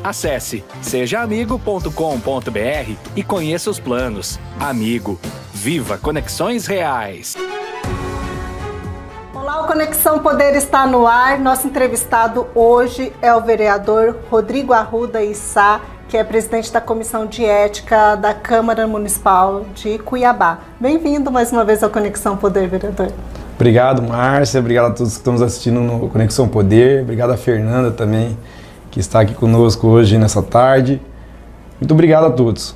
Acesse sejaamigo.com.br e conheça os planos. Amigo, viva conexões reais. Olá, o Conexão Poder está no ar. Nosso entrevistado hoje é o vereador Rodrigo Arruda Issá, que é presidente da Comissão de Ética da Câmara Municipal de Cuiabá. Bem-vindo mais uma vez ao Conexão Poder, vereador. Obrigado, Márcia. Obrigado a todos que estão nos assistindo no Conexão Poder. Obrigado a Fernanda também, que está aqui conosco hoje nessa tarde. Muito obrigado a todos.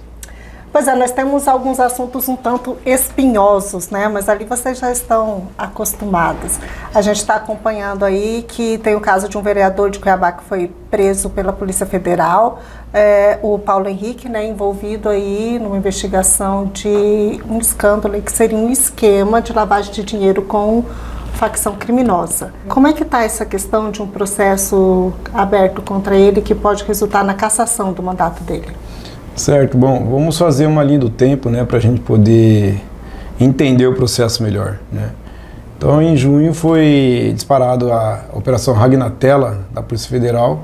Pois é, nós temos alguns assuntos um tanto espinhosos, né? Mas ali vocês já estão acostumados. A gente está acompanhando aí que tem o caso de um vereador de Cuiabá que foi preso pela Polícia Federal, o Paulo Henrique, né, envolvido aí numa investigação de um escândalo que seria um esquema de lavagem de dinheiro com facção criminosa. Como é que está essa questão de um processo aberto contra ele que pode resultar na cassação do mandato dele? Certo, bom, vamos fazer uma linha do tempo, né, para a gente poder entender o processo melhor, né? Então, em junho foi disparado a Operação Ragnatela da Polícia Federal,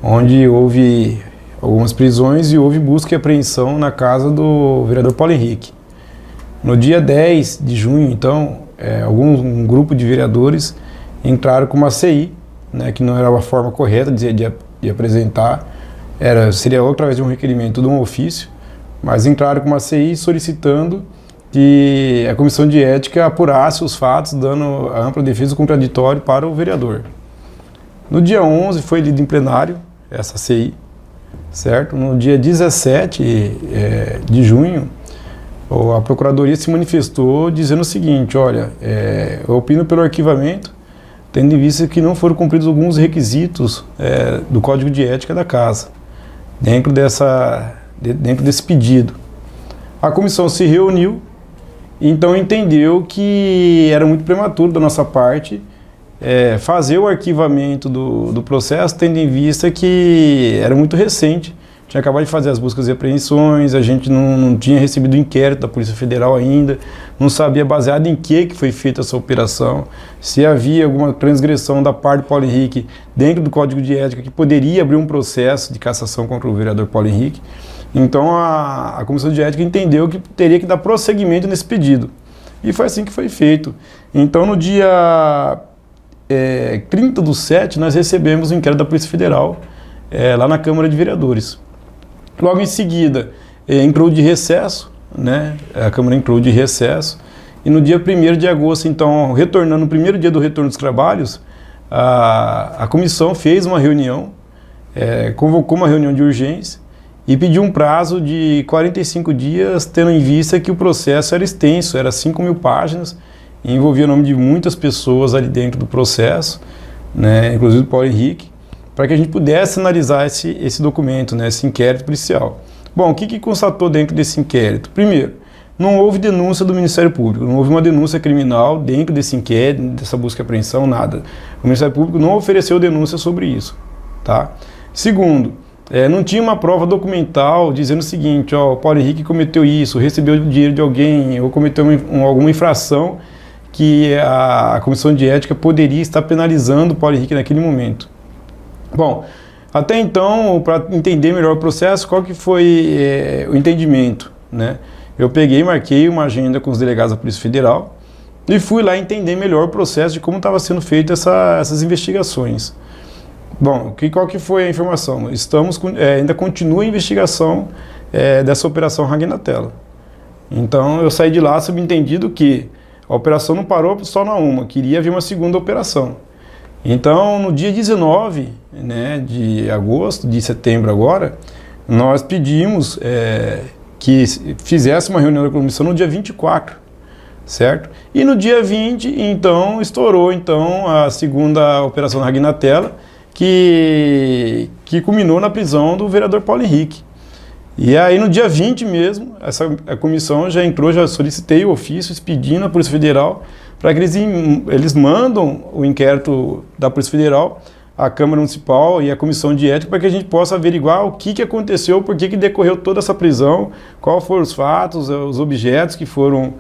onde houve algumas prisões e houve busca e apreensão na casa do vereador Paulo Henrique. No dia 10 de junho, então, um grupo de vereadores entraram com uma CI, né, que não era a forma correta de apresentar, seria através de um requerimento de um ofício, mas entraram com uma CI solicitando que a Comissão de Ética apurasse os fatos, dando a ampla defesa contraditória para o vereador. No dia 11 foi lido em plenário essa CI, certo? No dia 17 de junho, a Procuradoria se manifestou dizendo o seguinte: olha, eu opino pelo arquivamento, tendo em vista que não foram cumpridos alguns requisitos do Código de Ética da Casa, dentro desse pedido. A comissão se reuniu, então entendeu que era muito prematuro da nossa parte fazer o arquivamento do processo, tendo em vista que era muito recente. Tinha acabado de fazer as buscas e apreensões, a gente não tinha recebido o inquérito da Polícia Federal ainda, não sabia baseado em que foi feita essa operação, se havia alguma transgressão da parte do Paulo Henrique dentro do Código de Ética que poderia abrir um processo de cassação contra o vereador Paulo Henrique. Então a Comissão de Ética entendeu que teria que dar prosseguimento nesse pedido. E foi assim que foi feito. Então no dia 30/7 nós recebemos o inquérito da Polícia Federal lá na Câmara de Vereadores. Logo em seguida, entrou de recesso, né? A Câmara entrou de recesso, e no dia 1º de agosto, então, retornando no primeiro dia do retorno dos trabalhos, a comissão fez uma reunião, convocou uma reunião de urgência e pediu um prazo de 45 dias, tendo em vista que o processo era extenso, era 5.000 páginas, e envolvia o nome de muitas pessoas ali dentro do processo, né? Inclusive o Paulo Henrique, para que a gente pudesse analisar esse documento, né, esse inquérito policial. Bom, o que constatou dentro desse inquérito? Primeiro, não houve denúncia do Ministério Público, não houve uma denúncia criminal dentro desse inquérito, dessa busca e apreensão, nada. O Ministério Público não ofereceu denúncia sobre isso, tá? Segundo, não tinha uma prova documental dizendo o seguinte: ó, o Paulo Henrique cometeu isso, recebeu dinheiro de alguém, ou cometeu alguma infração que a Comissão de Ética poderia estar penalizando o Paulo Henrique naquele momento. Bom, até então, para entender melhor o processo, qual que foi o entendimento, né? Eu marquei uma agenda com os delegados da Polícia Federal e fui lá entender melhor o processo de como estava sendo feita essas investigações. Bom, qual que foi a informação? Ainda continua a investigação dessa Operação Ragnatela. Então, eu saí de lá subentendido que a operação não parou só na uma, queria haver uma segunda operação. Então, no dia 19, né, de setembro agora, nós pedimos que fizesse uma reunião da comissão no dia 24, certo? E no dia 20, então, estourou a segunda operação Ragnatela, que culminou na prisão do vereador Paulo Henrique. E aí, no dia 20 mesmo, a comissão já solicitei o ofício pedindo à Polícia Federal para que eles mandam o inquérito da Polícia Federal à Câmara Municipal e à Comissão de Ética para que a gente possa averiguar o que aconteceu, por que decorreu toda essa prisão, quais foram os fatos, os objetos que foram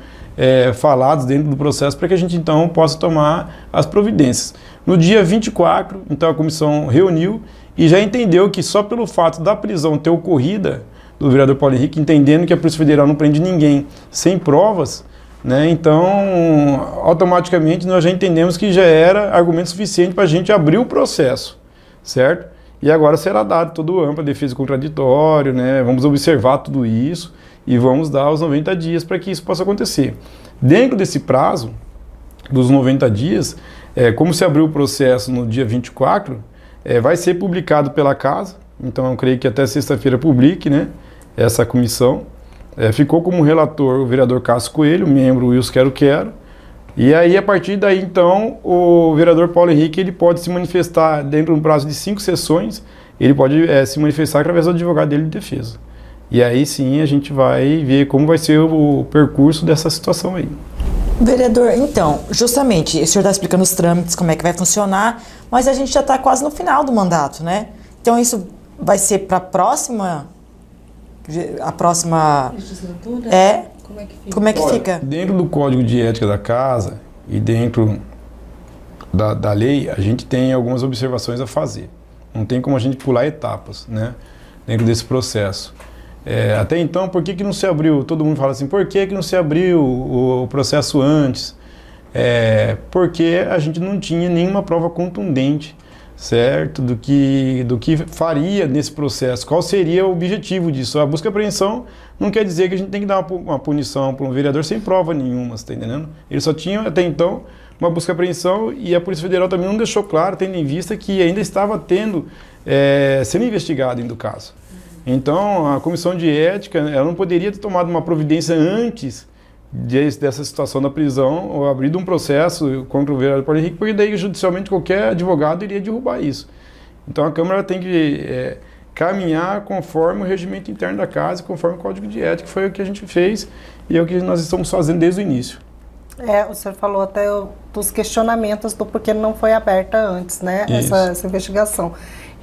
falados dentro do processo, para que a gente então possa tomar as providências. No dia 24, então a comissão reuniu e já entendeu que só pelo fato da prisão ter ocorrida, do vereador Paulo Henrique, entendendo que a Polícia Federal não prende ninguém sem provas, né? Então, automaticamente, nós já entendemos que já era argumento suficiente para a gente abrir o processo, certo? E agora será dado todo o amplo defesa contraditório, né? Vamos observar tudo isso e vamos dar os 90 dias para que isso possa acontecer. Dentro desse prazo, dos 90 dias, como se abriu o processo no dia 24, vai ser publicado pela casa, então eu creio que até sexta-feira publique, né, essa comissão. Ficou como relator o vereador Cássio Coelho, membro Wilson Quero, e aí a partir daí então o vereador Paulo Henrique ele pode se manifestar dentro de um prazo de 5 sessões, ele pode se manifestar através do advogado dele de defesa. E aí sim a gente vai ver como vai ser o percurso dessa situação aí. Vereador, então, justamente, o senhor está explicando os trâmites, como é que vai funcionar, mas a gente já está quase no final do mandato, né? Então isso vai ser para a próxima legislatura? Como é que fica? Dentro do Código de Ética da Casa e dentro da lei, a gente tem algumas observações a fazer. Não tem como a gente pular etapas, né, dentro desse processo. Até então, por que não se abriu? Todo mundo fala assim, por que não se abriu o processo antes? Porque a gente não tinha nenhuma prova contundente, certo? Do que faria nesse processo, qual seria o objetivo disso. A busca e apreensão não quer dizer que a gente tem que dar uma punição para um vereador sem prova nenhuma, você está entendendo? Ele só tinha até então uma busca e apreensão e a Polícia Federal também não deixou claro, tendo em vista que ainda estava sendo investigado dentro do caso. Então, a Comissão de Ética, ela não poderia ter tomado uma providência antes dessa situação da prisão ou abrido um processo contra o vereador Paulo Henrique, porque daí judicialmente qualquer advogado iria derrubar isso. Então a Câmara tem que caminhar conforme o regimento interno da casa, conforme o Código de Ética, que foi o que a gente fez e é o que nós estamos fazendo desde o início. O senhor falou até dos questionamentos do porquê não foi aberta antes, né, essa investigação.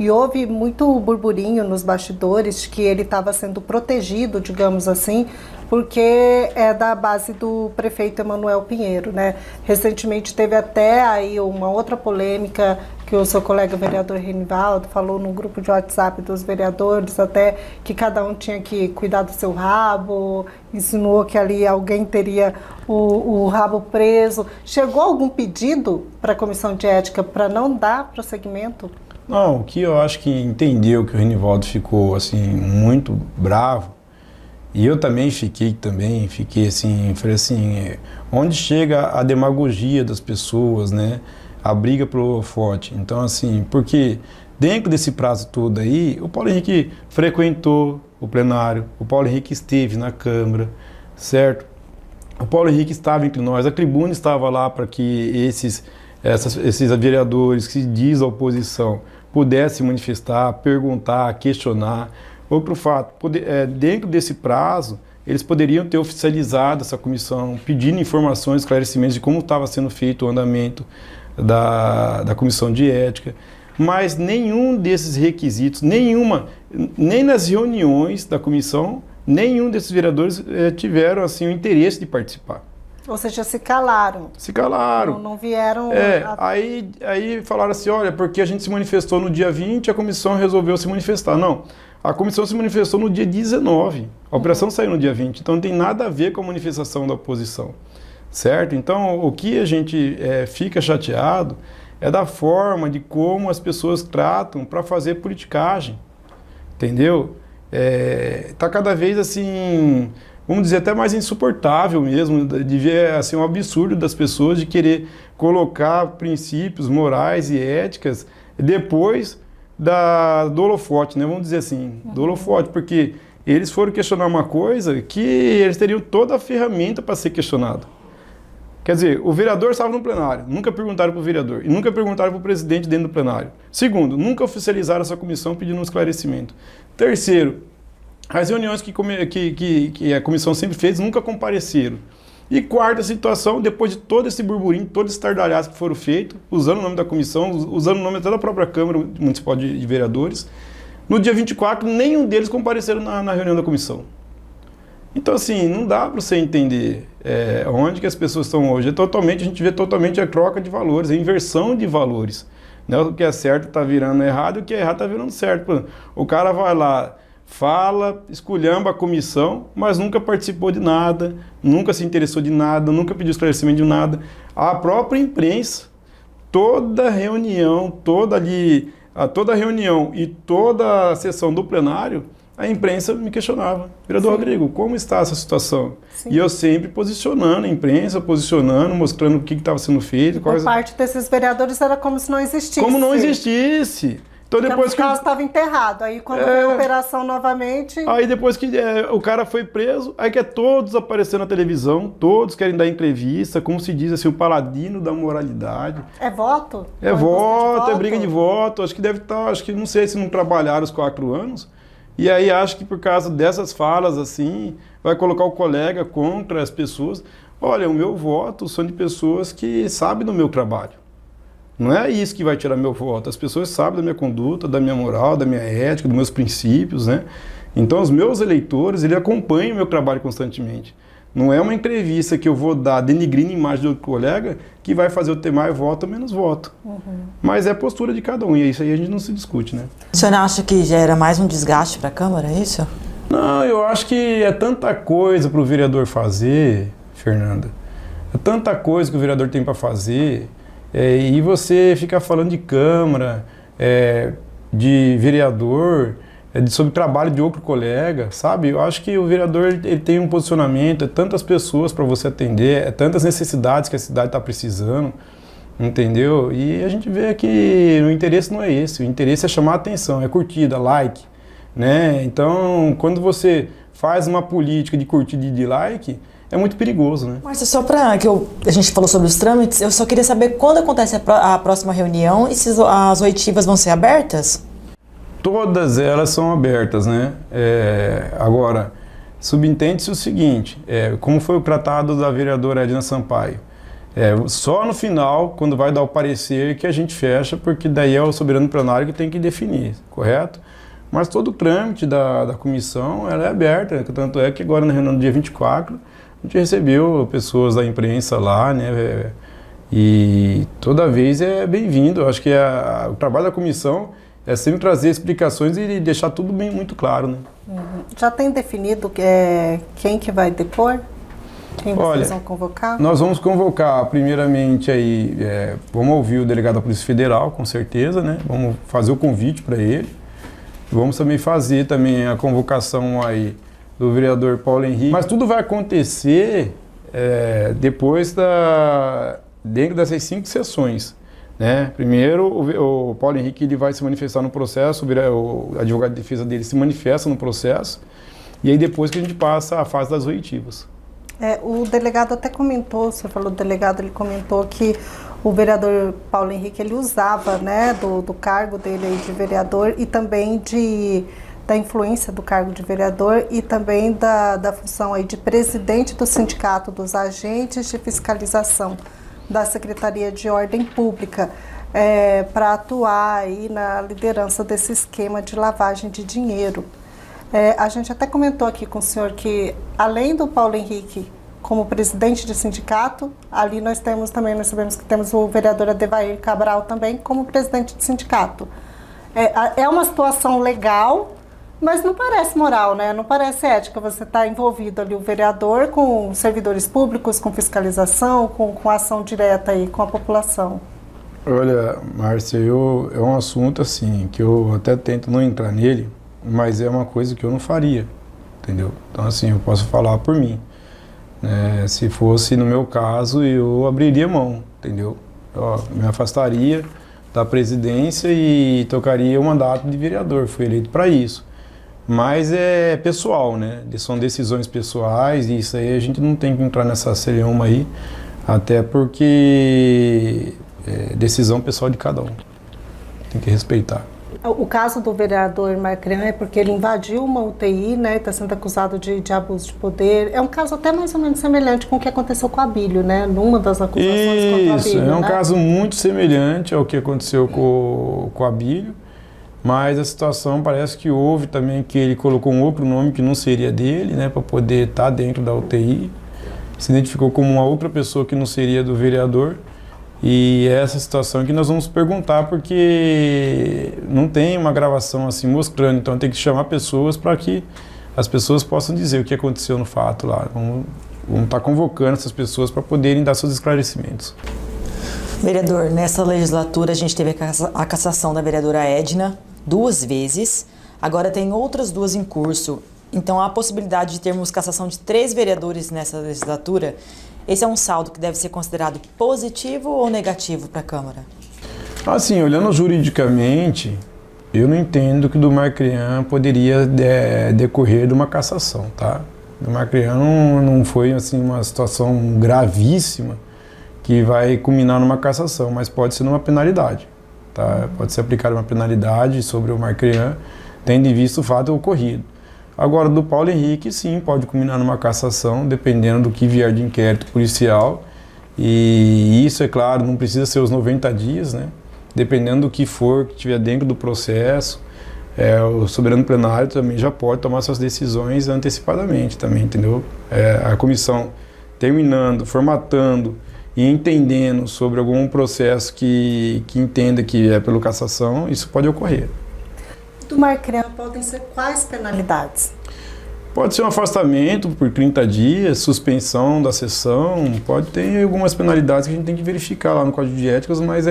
E houve muito burburinho nos bastidores de que ele estava sendo protegido, digamos assim, porque é da base do prefeito Emanuel Pinheiro, né? Recentemente teve até aí uma outra polêmica que o seu colega vereador Renivaldo falou no grupo de WhatsApp dos vereadores, até que cada um tinha que cuidar do seu rabo, insinuou que ali alguém teria o rabo preso. Chegou algum pedido para a Comissão de Ética para não dar prosseguimento? Não, o que eu acho que entendeu que o Renivaldo ficou assim muito bravo, e eu também fiquei assim, falei assim, onde chega a demagogia das pessoas, né, a briga pelo holofote. Então assim, porque dentro desse prazo todo aí, o Paulo Henrique frequentou o plenário, o Paulo Henrique esteve na Câmara, certo? O Paulo Henrique estava entre nós, a tribuna estava lá para que esses vereadores que se diz a oposição pudessem manifestar, perguntar, questionar. Outro fato, dentro desse prazo, eles poderiam ter oficializado essa comissão, pedindo informações, esclarecimentos de como estava sendo feito o andamento da Comissão de Ética, mas nenhum desses requisitos, nem nas reuniões da comissão, nenhum desses vereadores tiveram assim, o interesse de participar. Ou seja, se calaram. Se calaram. Não vieram... Aí falaram assim, olha, porque a gente se manifestou no dia 20, a comissão resolveu se manifestar. Não, a comissão se manifestou no dia 19, a operação saiu no dia 20, então não tem nada a ver com a manifestação da oposição, certo? Então, o que a gente fica chateado é da forma de como as pessoas tratam para fazer politicagem, entendeu? Tá cada vez assim... vamos dizer, até mais insuportável mesmo, de ver assim, um absurdo das pessoas de querer colocar princípios morais e éticas depois do holofote, né? Vamos dizer assim, do holofote, porque eles foram questionar uma coisa que eles teriam toda a ferramenta para ser questionado. Quer dizer, o vereador estava no plenário, nunca perguntaram para o vereador e nunca perguntaram para o presidente dentro do plenário. Segundo, nunca oficializaram essa comissão pedindo um esclarecimento. Terceiro, as reuniões que a comissão sempre fez nunca compareceram. E quarta situação, depois de todo esse burburinho, todos esses estardalhaços que foram feitos, usando o nome da comissão, usando o nome até da própria Câmara Municipal de Vereadores, no dia 24, nenhum deles compareceram na reunião da comissão. Então, assim, não dá para você entender onde que as pessoas estão hoje. A gente vê totalmente a troca de valores, a inversão de valores, Né? O que é certo está virando errado e o que é errado está virando certo. Por exemplo, o cara vai lá, fala, esculhamba a comissão, mas nunca participou de nada, nunca se interessou de nada, nunca pediu esclarecimento de nada. A própria imprensa, toda reunião, toda reunião e toda a sessão do plenário, a imprensa me questionava. Vereador Rodrigo, como está essa situação? Sim. E eu sempre posicionando a imprensa, mostrando o que estava sendo feito. Por parte desses vereadores era como se não existisse. Como não existisse. Então depois que o caso estava enterrado, aí quando veio a operação novamente... Aí depois que o cara foi preso, aí quer todos aparecer na televisão, todos querem dar entrevista, como se diz assim, o paladino da moralidade. É voto? É voto, é briga de voto, acho que deve estar, não sei se não trabalharam os 4 anos, e aí acho que por causa dessas falas assim, vai colocar o colega contra as pessoas. Olha, o meu voto são de pessoas que sabem do meu trabalho. Não é isso que vai tirar meu voto. As pessoas sabem da minha conduta, da minha moral, da minha ética, dos meus princípios, né? Então, os meus eleitores, eles acompanham o meu trabalho constantemente. Não é uma entrevista que eu vou dar denigrindo a imagem de outro colega que vai fazer eu ter mais voto ou menos voto. Mas é a postura de cada um, e isso aí a gente não se discute, né? O senhor acha que gera mais um desgaste para a Câmara, é isso? Não, eu acho que é tanta coisa para o vereador fazer, Fernanda. É tanta coisa que o vereador tem para fazer... e você fica falando de Câmara, de vereador, sobre o trabalho de outro colega, sabe? Eu acho que o vereador ele tem um posicionamento, é tantas pessoas para você atender, é tantas necessidades que a cidade está precisando, entendeu? E a gente vê que o interesse não é esse, o interesse é chamar a atenção, é curtida, like, né? Então, quando você faz uma política de curtida e de like... é muito perigoso, né? Márcia, só para que a gente falou sobre os trâmites, eu só queria saber quando acontece a próxima reunião e se as oitivas vão ser abertas? Todas elas são abertas, né? Agora, subentende-se o seguinte, como foi o tratado da vereadora Edna Sampaio, só no final, quando vai dar o parecer, que a gente fecha, porque daí é o soberano plenário que tem que definir, correto? Mas todo o trâmite da comissão, ela é aberta, tanto é que agora na reunião do dia 24, a gente recebeu pessoas da imprensa lá, né? E toda vez é bem-vindo. Eu acho que o trabalho da comissão é sempre trazer explicações e deixar tudo bem muito claro, né? Já tem definido quem que vai depor? Quem vocês vão convocar? Nós vamos convocar, primeiramente, aí, vamos ouvir o delegado da Polícia Federal, com certeza, né? Vamos fazer o convite para ele. Vamos também fazer a convocação aí do vereador Paulo Henrique. Mas tudo vai acontecer depois dentro dessas 5 sessões. Né? Primeiro, o Paulo Henrique ele vai se manifestar no processo, o advogado de defesa dele se manifesta no processo, e aí depois que a gente passa a fase das oitivas. O delegado até comentou, você falou do delegado, ele comentou que o vereador Paulo Henrique ele usava, né, do cargo dele aí de vereador e também da influência do cargo de vereador e também da função aí de presidente do Sindicato dos Agentes de Fiscalização da Secretaria de Ordem Pública, para atuar aí na liderança desse esquema de lavagem de dinheiro. A gente até comentou aqui com o senhor que, além do Paulo Henrique como presidente de sindicato, ali nós sabemos que temos o vereador Adevair Cabral também como presidente de sindicato. É uma situação legal, mas não parece moral, né? Não parece ética você estar envolvido ali, o vereador, com servidores públicos, com fiscalização, com ação direta aí com a população. Olha, Márcia, é um assunto assim, que eu até tento não entrar nele, mas é uma coisa que eu não faria, entendeu? Então assim, eu posso falar por mim. Se fosse no meu caso, eu abriria mão, entendeu? Me afastaria da presidência e tocaria o mandato de vereador, fui eleito para isso. Mas é pessoal, né? São decisões pessoais e isso aí a gente não tem que entrar nessa celeuma aí, até porque é decisão pessoal de cada um. Tem que respeitar. O caso do vereador Marcran é porque ele invadiu uma UTI, né? Está sendo acusado de abuso de poder. É um caso até mais ou menos semelhante com o que aconteceu com o Abílio, né? Numa das acusações contra o Abílio. Isso, é um caso muito semelhante ao que aconteceu com o Abílio. Mas a situação parece que houve também que ele colocou um outro nome que não seria dele, né, para poder estar dentro da UTI. Se identificou como uma outra pessoa que não seria do vereador. E é essa situação que nós vamos perguntar, porque não tem uma gravação assim mostrando, então tem que chamar pessoas para que as pessoas possam dizer o que aconteceu no fato lá. Vamos estar convocando essas pessoas para poderem dar seus esclarecimentos. Vereador, nessa legislatura a gente teve a cassação da vereadora Edna 2 vezes, agora tem outras 2 em curso. Então há a possibilidade de termos cassação de 3 vereadores nessa legislatura. Esse é um saldo que deve ser considerado positivo ou negativo para a Câmara? Assim, olhando juridicamente, eu não entendo que do Marcrian poderia decorrer de uma cassação, tá? Do Marcrian não foi assim uma situação gravíssima que vai culminar numa cassação, mas pode ser numa penalidade, tá? Pode ser aplicada uma penalidade sobre o Marcrian, tendo em vista o fato ocorrido. Agora, do Paulo Henrique, sim, pode culminar numa cassação, dependendo do que vier de inquérito policial. E isso, é claro, não precisa ser os 90 dias, né? Dependendo do que for, que estiver dentro do processo, o soberano plenário também já pode tomar suas decisões antecipadamente também, entendeu? A comissão terminando, formatando e entendendo sobre algum processo que entenda que é pela cassação, isso pode ocorrer. Do Marcrian podem ser quais penalidades? Pode ser um afastamento por 30 dias, suspensão da sessão, pode ter algumas penalidades que a gente tem que verificar lá no Código de Éticas, mas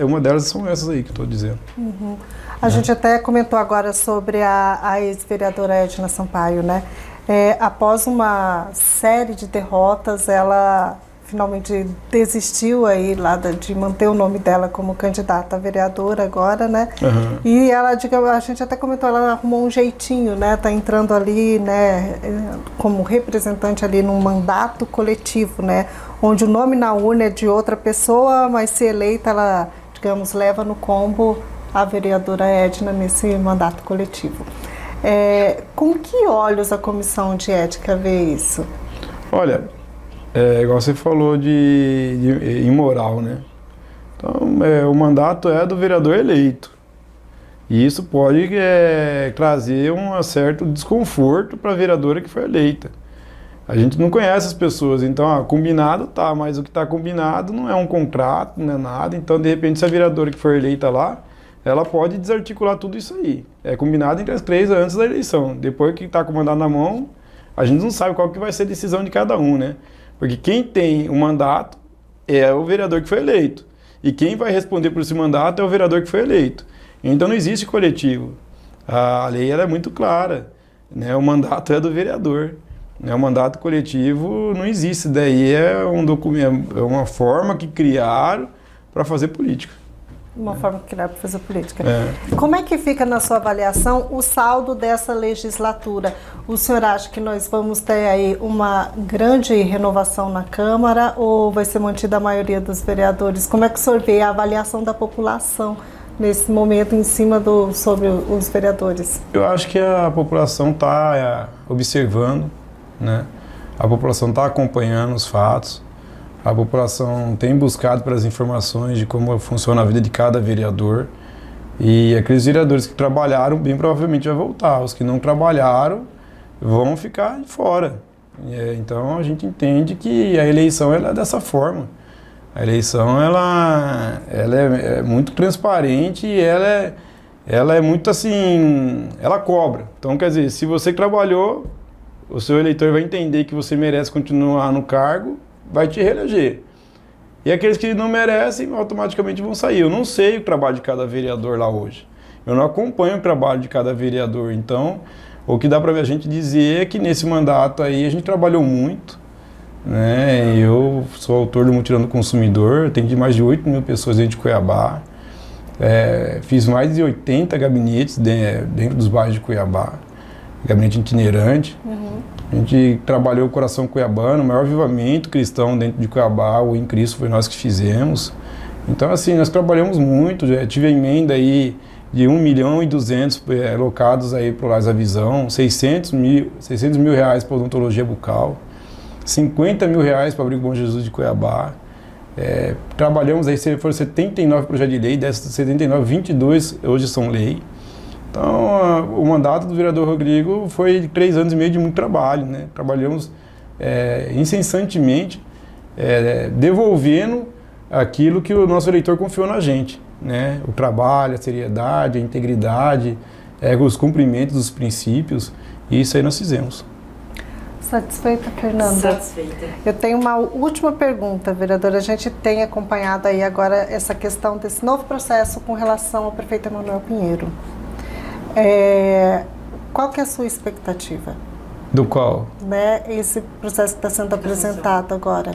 uma delas são essas aí que eu estou dizendo. Uhum. A gente até comentou agora sobre a ex-vereadora Edna Sampaio, né? Após uma série de derrotas, ela finalmente desistiu aí lá de manter o nome dela como candidata a vereadora agora, né? Uhum. E ela, a gente até comentou, ela arrumou um jeitinho, né? Tá entrando ali, né, como representante ali num mandato coletivo, né? Onde o nome na urna é de outra pessoa, mas se eleita, ela, digamos, leva no combo a vereadora Edna nesse mandato coletivo. Com que olhos a Comissão de Ética vê isso? Olha, igual você falou de imoral, né? Então, o mandato é do vereador eleito. E isso pode trazer um certo desconforto para a vereadora que foi eleita. A gente não conhece as pessoas, então, combinado tá, mas o que está combinado não é um contrato, não é nada. Então, de repente, se a vereadora que for eleita lá, ela pode desarticular tudo isso aí. É combinado entre as 3 antes da eleição. Depois que está com o mandato na mão, a gente não sabe qual que vai ser a decisão de cada um, né? Porque quem tem o mandato é o vereador que foi eleito. E quem vai responder por esse mandato é o vereador que foi eleito. Então não existe coletivo. A lei ela é muito clara, né? O mandato é do vereador. Né? O mandato coletivo não existe. Daí é um documento, é uma forma que criaram para fazer política. Uma forma que criaram para fazer política. Como é que fica na sua avaliação o saldo dessa legislatura? O senhor acha que nós vamos ter aí uma grande renovação na Câmara ou vai ser mantida a maioria dos vereadores? Como é que o senhor vê a avaliação da população nesse momento em cima sobre os vereadores? Eu acho que a população está observando, né? A população está acompanhando os fatos. A população tem buscado pelas informações de como funciona a vida de cada vereador. E aqueles vereadores que trabalharam, bem provavelmente vai voltar. Os que não trabalharam vão ficar de fora. Então a gente entende que a eleição ela é dessa forma. A eleição ela é muito transparente e ela é muito assim, ela cobra. Então quer dizer, se você trabalhou, o seu eleitor vai entender que você merece continuar no cargo, vai te reeleger. E aqueles que não merecem, automaticamente vão sair. Eu não sei o trabalho de cada vereador lá hoje. Eu não acompanho o trabalho de cada vereador. Então, o que dá para a gente dizer é que nesse mandato aí a gente trabalhou muito. Né? Eu sou autor do Mutirão do Consumidor, atendi mais de 8 mil pessoas dentro de Cuiabá. Fiz mais de 80 gabinetes dentro dos bairros de Cuiabá. Gabinete itinerante. Uhum. A gente trabalhou o Coração Cuiabano, o maior avivamento cristão dentro de Cuiabá, o Em Cristo foi nós que fizemos. Então, assim, nós trabalhamos muito, tive a emenda aí de 1.200.000 alocados aí para o Lares da Visão, 600 mil reais para odontologia bucal, 50 mil reais para o Abrigo Bom Jesus de Cuiabá. Trabalhamos aí, foram 79 projetos de lei, dessas 79, 22 hoje são lei. Então, o mandato do vereador Rodrigo foi de 3 anos e meio de muito trabalho, né? Trabalhamos incessantemente, devolvendo aquilo que o nosso eleitor confiou na gente, né? O trabalho, a seriedade, a integridade, os cumprimentos dos princípios, e isso aí nós fizemos. Satisfeita, Fernanda? Satisfeita. Eu tenho uma última pergunta, vereadora. A gente tem acompanhado aí agora essa questão desse novo processo com relação ao prefeito Emanuel Pinheiro. Qual que é a sua expectativa? Do qual? Né, esse processo que está sendo apresentado agora.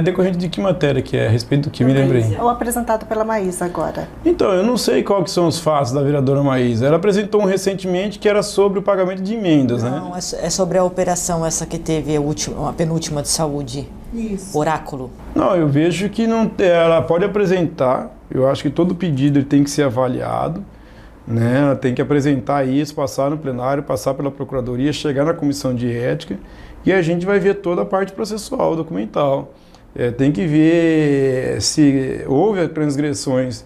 Decorrente de que matéria que é? A respeito do que me lembrei? Ou apresentado pela Maísa agora. Então, eu não sei qual que são os fatos da vereadora Maísa. Ela apresentou um recentemente que era sobre o pagamento de emendas, né? Não, é sobre a operação essa que teve a penúltima de saúde. Isso. Oráculo. Não, eu vejo que não, ela pode apresentar. Eu acho que todo pedido ele tem que ser avaliado, né? Ela tem que apresentar isso, passar no plenário, passar pela procuradoria, chegar na comissão de ética, e a gente vai ver toda a parte processual, documental. Tem que ver se houve transgressões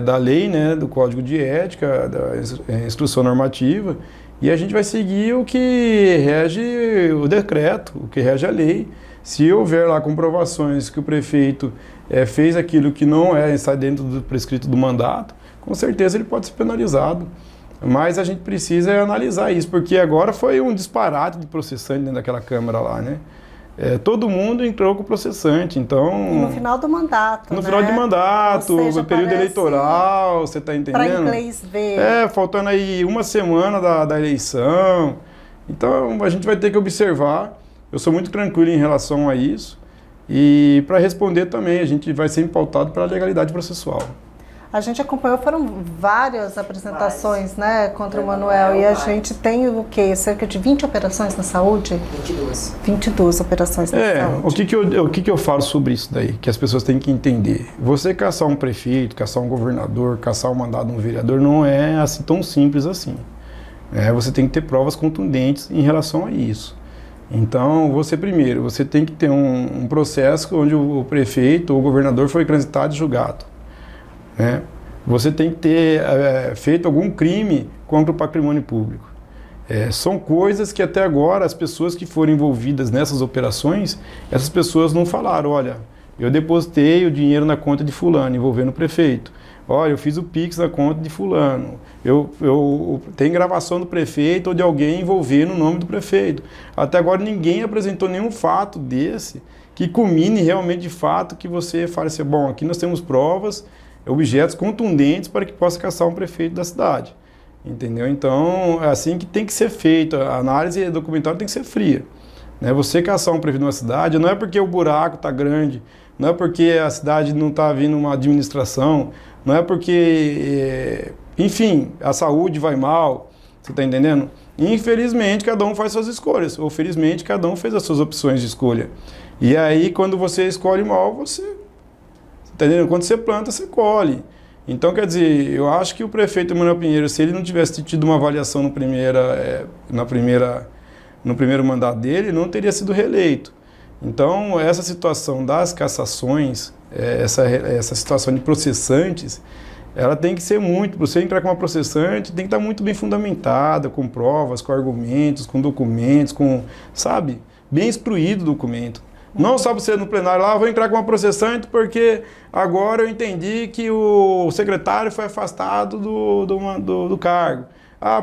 da lei, né, do Código de Ética, da instrução normativa, e a gente vai seguir o que rege o decreto, o que rege a lei. Se houver lá comprovações que o prefeito fez aquilo que não está dentro do prescrito do mandato, com certeza ele pode ser penalizado. Mas a gente precisa analisar isso, porque agora foi um disparate de processante dentro daquela Câmara lá, né? Todo mundo entrou com processante, então... E no final do mandato, No final de mandato, Ou seja, período eleitoral, você está entendendo? Para inglês ver. Faltando aí uma semana da eleição. Então a gente vai ter que observar. Eu sou muito tranquilo em relação a isso. E para responder também, a gente vai ser pautado pela legalidade processual. A gente acompanhou, foram várias apresentações, né, contra o Manuel, e a gente tem o quê? Cerca de 20 operações na saúde? 22. 22 operações na saúde. O que eu falo sobre isso daí, que as pessoas têm que entender? Você caçar um prefeito, caçar um governador, caçar um mandado de um vereador, não é assim tão simples assim. Você tem que ter provas contundentes em relação a isso. Então, você tem que ter um processo onde o prefeito ou o governador foi transitado e julgado. Você tem que ter feito algum crime contra o patrimônio público. São coisas que até agora as pessoas que foram envolvidas nessas operações, essas pessoas não falaram, olha, eu depositei o dinheiro na conta de fulano, envolvendo o prefeito. Olha, eu fiz o Pix na conta de fulano. Eu tenho gravação do prefeito ou de alguém envolvendo o nome do prefeito. Até agora ninguém apresentou nenhum fato desse que culmine realmente de fato que você fale assim, bom, aqui nós temos provas, objetos contundentes para que possa caçar um prefeito da cidade, entendeu? Então, é assim que tem que ser feito, a análise documental tem que ser fria, né? Você caçar um prefeito de uma cidade não é porque o buraco está grande, não é porque a cidade não está vindo uma administração, não é porque, enfim, a saúde vai mal, você está entendendo? Infelizmente, cada um faz suas escolhas, ou felizmente, cada um fez as suas opções de escolha. E aí, quando você escolhe mal, entendeu? Quando você planta, você colhe. Então, quer dizer, eu acho que o prefeito Emanuel Pinheiro, se ele não tivesse tido uma avaliação no primeiro mandato dele, não teria sido reeleito. Então, essa situação das cassações, essa situação de processantes, ela tem que ser muito, para você entrar com uma processante, tem que estar muito bem fundamentada, com provas, com argumentos, com documentos, sabe, bem instruído o documento. Não só você no plenário lá, vou entrar com uma processante porque agora eu entendi que o secretário foi afastado do cargo.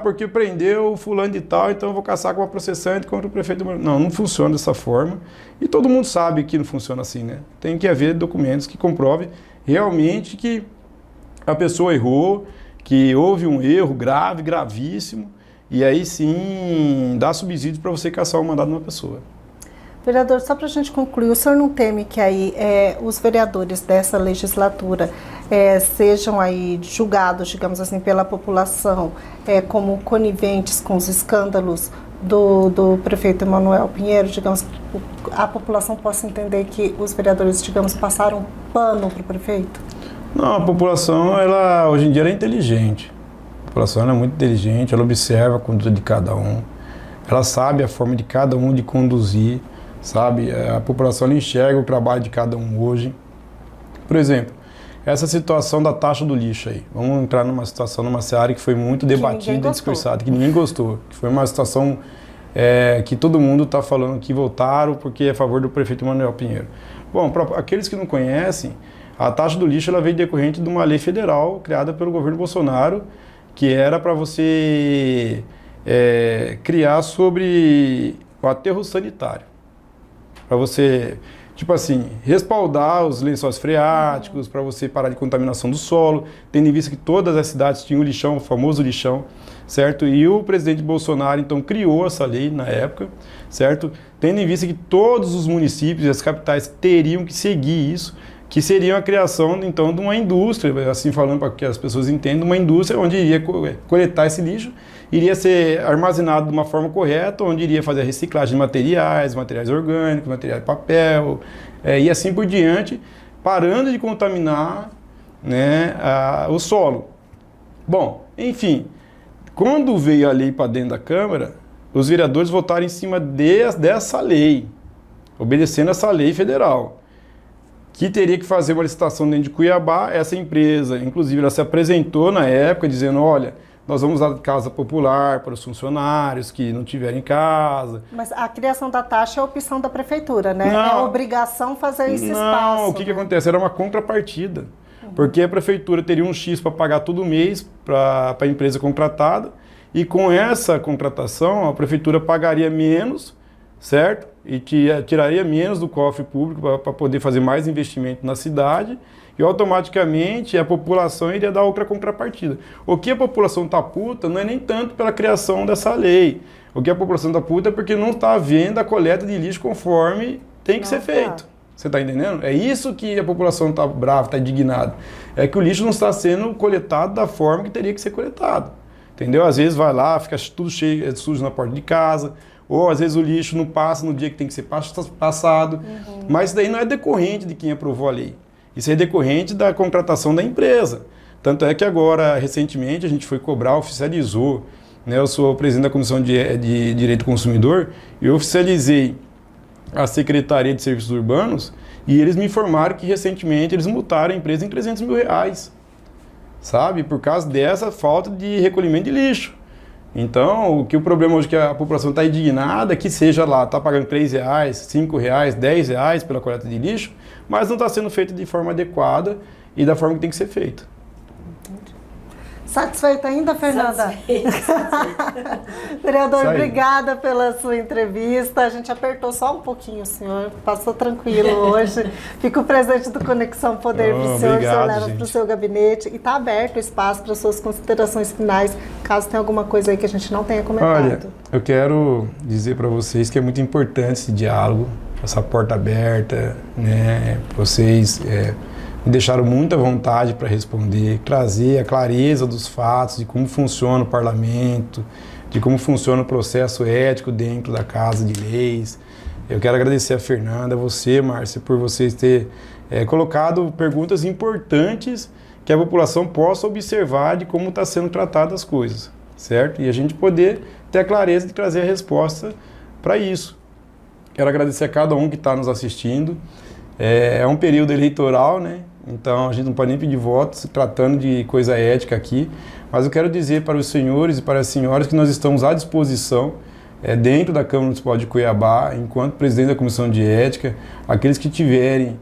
Porque prendeu o fulano de tal, então eu vou caçar com uma processante contra o prefeito. Não funciona dessa forma. E todo mundo sabe que não funciona assim, né? Tem que haver documentos que comprovem realmente que a pessoa errou, que houve um erro grave, gravíssimo, e aí sim dá subsídio para você caçar o mandato de uma pessoa. Vereador, só para a gente concluir, o senhor não teme que aí os vereadores dessa legislatura sejam aí julgados, digamos assim, pela população como coniventes com os escândalos do prefeito Emanuel Pinheiro, digamos, a população possa entender que os vereadores, digamos, passaram pano para o prefeito? Não, a população, ela hoje em dia é inteligente. A população ela é muito inteligente, ela observa a conduta de cada um, ela sabe a forma de cada um de conduzir, sabe? A população ela enxerga o trabalho de cada um hoje. Por exemplo, essa situação da taxa do lixo aí. Vamos entrar numa situação, numa seara que foi muito debatida e discursada, que ninguém gostou. Que foi uma situação que todo mundo está falando que votaram porque é a favor do prefeito Emanuel Pinheiro. Bom, para aqueles que não conhecem, a taxa do lixo ela veio decorrente de uma lei federal criada pelo governo Bolsonaro, que era para você criar sobre o aterro sanitário. Para você, tipo assim, respaldar os lençóis freáticos, para você parar de contaminação do solo, tendo em vista que todas as cidades tinham o lixão, o famoso lixão, certo? E o presidente Bolsonaro, então, criou essa lei na época, certo? Tendo em vista que todos os municípios e as capitais teriam que seguir isso, que seria a criação, então, de uma indústria, assim falando para que as pessoas entendam, uma indústria onde iria coletar esse lixo, iria ser armazenado de uma forma correta, onde iria fazer a reciclagem de materiais orgânicos, materiais de papel, e assim por diante, parando de contaminar, né, o solo. Bom, enfim, quando veio a lei para dentro da Câmara, os vereadores votaram em cima dessa lei, obedecendo essa lei federal, que teria que fazer uma licitação dentro de Cuiabá. Essa empresa, inclusive, ela se apresentou na época dizendo, olha, nós vamos dar casa popular para os funcionários que não tiverem casa. Mas a criação da taxa é a opção da prefeitura, né? Não, é obrigação fazer esse espaço. Não, o que acontece? Era uma contrapartida. Porque a prefeitura teria um X para pagar todo mês para a empresa contratada, e com essa contratação a prefeitura pagaria menos, certo? E tiraria menos do cofre público para poder fazer mais investimento na cidade, e automaticamente a população iria dar outra contrapartida. O que a população está puta não é nem tanto pela criação dessa lei. O que a população está puta é porque não está havendo a coleta de lixo conforme tem que ser feito. Você está entendendo? É isso que a população está brava, está indignada. É que o lixo não está sendo coletado da forma que teria que ser coletado. Entendeu? Às vezes vai lá, fica tudo cheio, sujo na porta de casa, ou às vezes o lixo não passa no dia que tem que ser passado. Mas isso daí não é decorrente de quem aprovou a lei. Isso é decorrente da contratação da empresa. Tanto é que agora, recentemente, a gente foi cobrar, oficializou, né? Eu sou o presidente da Comissão de Direito do Consumidor, e eu oficializei a Secretaria de Serviços Urbanos, e eles me informaram que recentemente eles multaram a empresa em R$300 mil, sabe? Por causa dessa falta de recolhimento de lixo. Então, o problema hoje é que a população está indignada, que seja lá, está pagando R$3, R$5, R$10 pela coleta de lixo, mas não está sendo feito de forma adequada e da forma que tem que ser feito. Satisfeita ainda, Fernanda? Satisfeita. Vereador, obrigada pela sua entrevista. A gente apertou só um pouquinho o senhor, passou tranquilo hoje. Fica o presente do Conexão Poder para o senhor, leva para o seu gabinete. E está aberto o espaço para suas considerações finais, caso tenha alguma coisa aí que a gente não tenha comentado. Olha, eu quero dizer para vocês que é muito importante esse diálogo, essa porta aberta, né? Vocês me deixaram muita vontade para responder, trazer a clareza dos fatos, de como funciona o parlamento, de como funciona o processo ético dentro da Casa de Leis. Eu quero agradecer a Fernanda, a você, Márcia, por vocês ter colocado perguntas importantes que a população possa observar de como está sendo tratadas as coisas, certo? E a gente poder ter a clareza de trazer a resposta para isso. Quero agradecer a cada um que está nos assistindo. É um período eleitoral, né? Então a gente não pode nem pedir votos se tratando de coisa ética aqui, mas eu quero dizer para os senhores e para as senhoras que nós estamos à disposição dentro da Câmara Municipal de Cuiabá, enquanto presidente da Comissão de Ética, aqueles que tiverem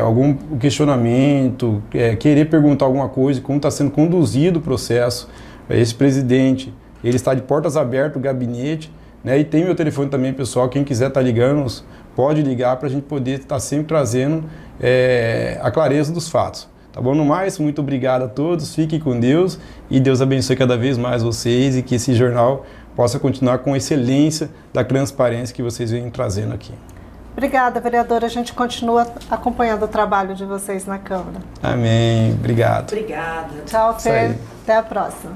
algum questionamento, querer perguntar alguma coisa, como está sendo conduzido o processo. Esse presidente, ele está de portas abertas, o gabinete, né? E tem meu telefone também, pessoal, quem quiser estar ligando, pode ligar para a gente poder estar sempre trazendo a clareza dos fatos. Tá bom? No mais, muito obrigado a todos, fiquem com Deus e Deus abençoe cada vez mais vocês e que esse jornal possa continuar com a excelência da transparência que vocês vêm trazendo aqui. Obrigada, vereadora. A gente continua acompanhando o trabalho de vocês na Câmara. Amém. Obrigado. Obrigada. Tchau, Fer. Até a próxima.